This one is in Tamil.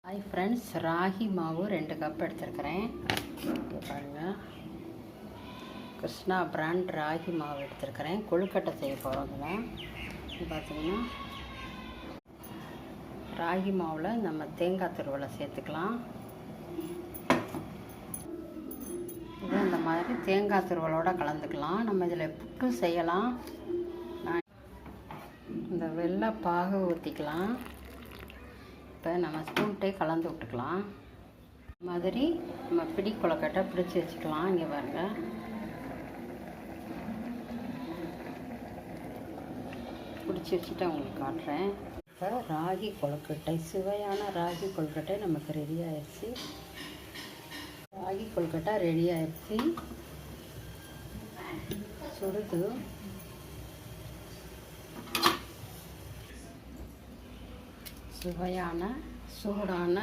ஹாய் ஃப்ரெண்ட்ஸ், ராகி மாவு 2 கப் எடுத்துருக்கிறேன். இங்கே பாருங்கள், கிருஷ்ணா பிராண்ட் ராகி மாவு எடுத்துருக்கிறேன். கொழுக்கட்டை செய்ய போகிறோம். இதில் பார்த்திங்கன்னா ராகி மாவில் நம்ம தேங்காய் துருவலை சேர்த்துக்கலாம். இது இந்த மாதிரி தேங்காய் துருவலோடு கலந்துக்கலாம். நம்ம இதில் புட்டும் செய்யலாம். இந்த வெள்ளை பாகு ஊற்றிக்கலாம். இப்போ நம்ம ஸ்பூன்ட்டே கலந்து விட்டுக்கலாம். மாதிரி நம்ம பிடி கொழுக்கட்டை பிடிச்சி வச்சுக்கலாம். இங்கே பாருங்கள், பிடிச்சி வச்சுட்டு உங்களுக்கு காட்டுறேன். இப்போ ராகி கொழுக்கட்டை, சுவையான ராகி கொழுக்கட்டை நமக்கு ரெடி ஆயிடுச்சு. ராகி கொழுக்கட்டை ரெடி ஆயிடுச்சு. சுடுது. சுவையான சூடான